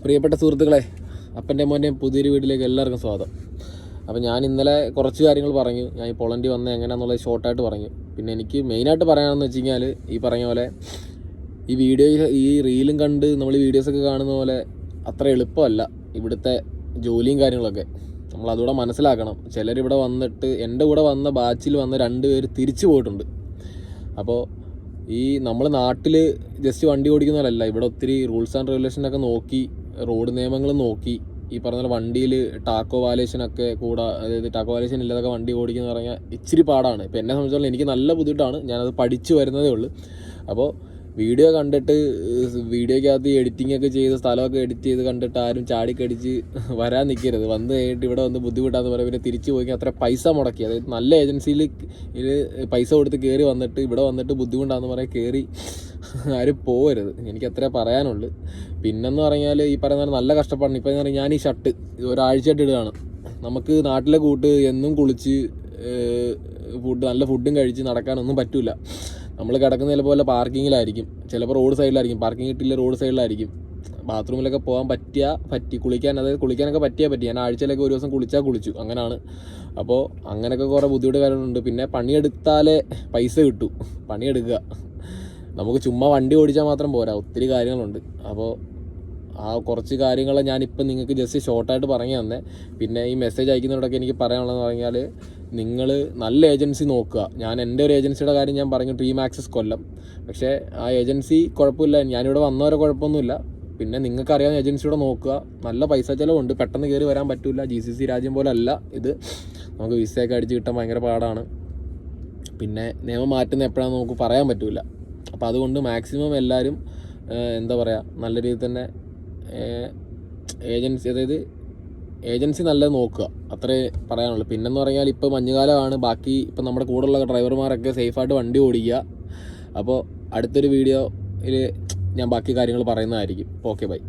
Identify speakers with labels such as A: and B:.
A: പ്രിയപ്പെട്ട സുഹൃത്തുക്കളെ, അപ്പൻ്റെ മോൻ്റെയും പുതിയൊരു വീട്ടിലേക്ക് എല്ലാവർക്കും സ്വാഗതം. അപ്പോൾ ഞാൻ ഇന്നലെ കുറച്ച് കാര്യങ്ങൾ പറഞ്ഞു. ഞാൻ ഈ പോളണ്ടിൽ വന്നത് എങ്ങനെയാണെന്നുള്ളത് ഷോർട്ടായിട്ട് പറഞ്ഞു. പിന്നെ എനിക്ക് മെയിനായിട്ട് പറയാനെന്ന് വെച്ച് കഴിഞ്ഞാൽ, ഈ പറഞ്ഞ പോലെ ഈ റീലും കണ്ട് നമ്മൾ ഈ വീഡിയോസൊക്കെ കാണുന്ന പോലെ അത്ര എളുപ്പമല്ല ഇവിടുത്തെ ജോലിയും കാര്യങ്ങളൊക്കെ. നമ്മളതുകൂടെ മനസ്സിലാക്കണം. ചിലരിവിടെ വന്നിട്ട്, എൻ്റെ കൂടെ വന്ന ബാച്ചിൽ വന്ന 2 പേര് തിരിച്ചു പോയിട്ടുണ്ട്. അപ്പോൾ നമ്മൾ നാട്ടിൽ ജസ്റ്റ് വണ്ടി ഓടിക്കുന്നവരല്ല, ഇവിടെ ഒത്തിരി റൂൾസ് ആൻഡ് റെഗുലേഷനൊക്കെ നോക്കി, റോഡ് നിയമങ്ങൾ നോക്കി, ഈ പറഞ്ഞ പോലെ വണ്ടിയിൽ ടാക്കോ വാലേഷനൊക്കെ അതായത് ടാക്കോ വാലേഷൻ ഇല്ലാതൊക്കെ വണ്ടി ഓടിക്കുന്ന പറഞ്ഞാൽ ഇച്ചിരി പാടാണ്. ഇപ്പോൾ എന്നെ സംബന്ധിച്ചോളം എനിക്ക് നല്ല ബുദ്ധിമുട്ടാണ്. ഞാനത് പഠിച്ചു വരുന്നതേ ഉള്ളൂ. അപ്പോൾ വീഡിയോ കണ്ടിട്ട്, വീഡിയോക്കകത്ത് എഡിറ്റിംഗ് ഒക്കെ ചെയ്ത് സ്ഥലമൊക്കെ എഡിറ്റ് ചെയ്ത് കണ്ടിട്ട് ആരും ചാടിക്കടിച്ച് വരാൻ നിൽക്കരുത്. വന്ന് കഴിഞ്ഞിട്ട് ഇവിടെ വന്ന് ബുദ്ധിമുട്ടാന്ന് പറയാം. പിന്നെ തിരിച്ചു പോയി അത്ര പൈസ മുടക്കി, അതായത് നല്ല ഏജൻസിയിൽ പൈസ കൊടുത്ത് കയറി വന്നിട്ട് ഇവിടെ വന്നിട്ട് ബുദ്ധിമുട്ടാന്ന് പറയാൻ കയറി ആരും പോകരുത്. എനിക്ക് അത്രേ പറയാനുള്ളൂ. പിന്നെന്ന് പറഞ്ഞാൽ ഈ പറയുന്ന നല്ല കഷ്ടപ്പാടാണ്. ഇപ്പോൾ എന്ന് പറഞ്ഞാൽ ഞാൻ ഈ ഷർട്ട് ഒരാഴ്ചയായിട്ട് ഇടുകയാണ്. നമുക്ക് നാട്ടിലെ കൂട്ട് എന്നും കുളിച്ച് നല്ല ഫുഡും കഴിച്ച് നടക്കാനൊന്നും പറ്റില്ല. നമ്മൾ കിടക്കുന്ന ചിലപ്പോൾ പാർക്കിങ്ങിലായിരിക്കും, ചിലപ്പോൾ റോഡ് സൈഡിലായിരിക്കും, പാർക്കിംഗ് കിട്ടില്ല റോഡ് സൈഡിലായിരിക്കും. ബാത്റൂമിലൊക്കെ പോകാൻ പറ്റി കുളിക്കാനൊക്കെ പറ്റി. ഞാൻ ആഴ്ചയിലൊക്കെ ഒരു ദിവസം കുളിച്ചു, അങ്ങനെയാണ്. അപ്പോൾ അങ്ങനെയൊക്കെ കുറേ ബുദ്ധിമുട്ട് കാര്യങ്ങളുണ്ട്. പിന്നെ പണിയെടുത്താലേ പൈസ കിട്ടൂ. പണിയെടുക്കുക, നമുക്ക് ചുമ്മാ വണ്ടി ഓടിച്ചാൽ മാത്രം പോരാ, ഒത്തിരി കാര്യങ്ങളുണ്ട്. അപ്പോൾ ആ കുറച്ച് കാര്യങ്ങൾ ഞാനിപ്പോൾ നിങ്ങൾക്ക് ജസ്റ്റ് ഷോർട്ടായിട്ട് പറഞ്ഞു തന്നെ. പിന്നെ ഈ മെസ്സേജ് അയക്കുന്നവരോടൊക്കെ എനിക്ക് പറയാനുള്ളതെന്ന് പറഞ്ഞാൽ, നിങ്ങൾ നല്ല ഏജൻസി നോക്കുക. ഞാൻ എൻ്റെ ഒരു ഏജൻസിയുടെ കാര്യം ഞാൻ പറഞ്ഞു, ഡ്രീം ആക്സസ് കൊല്ലം. പക്ഷേ ആ ഏജൻസി കുഴപ്പമില്ല, ഞാനിവിടെ വന്നവരെ കുഴപ്പമൊന്നുമില്ല. പിന്നെ നിങ്ങൾക്കറിയാവുന്ന ഏജൻസിയുടെ നോക്കുക. നല്ല പൈസ ചിലവുണ്ട്, പെട്ടെന്ന് കയറി വരാൻ പറ്റില്ല. GCC രാജ്യം പോലെ അല്ല ഇത്. നമുക്ക് വിസയൊക്കെ അടിച്ച് കിട്ടാൻ ഭയങ്കര പാടാണ്. പിന്നെ നിയമം മാറ്റുന്ന എപ്പോഴാണെന്ന് നമുക്ക് പറയാൻ പറ്റില്ല. അപ്പോൾ അതുകൊണ്ട് മാക്സിമം എല്ലാവരും എന്താ പറയുക, നല്ല രീതിയിൽ തന്നെ ഏജൻസി നല്ലത് നോക്കുക, അത്രേ പറയാനുള്ളൂ. പിന്നെന്ന് പറഞ്ഞാൽ ഇപ്പോൾ മഞ്ഞുകാലമാണ്. ബാക്കി ഇപ്പം നമ്മുടെ കൂടെയുള്ള ഡ്രൈവർമാരൊക്കെ സേഫായിട്ട് വണ്ടി ഓടിക്കുക. അപ്പോൾ അടുത്തൊരു വീഡിയോയിൽ ഞാൻ ബാക്കി കാര്യങ്ങൾ പറയുന്നതായിരിക്കും. Okay, by.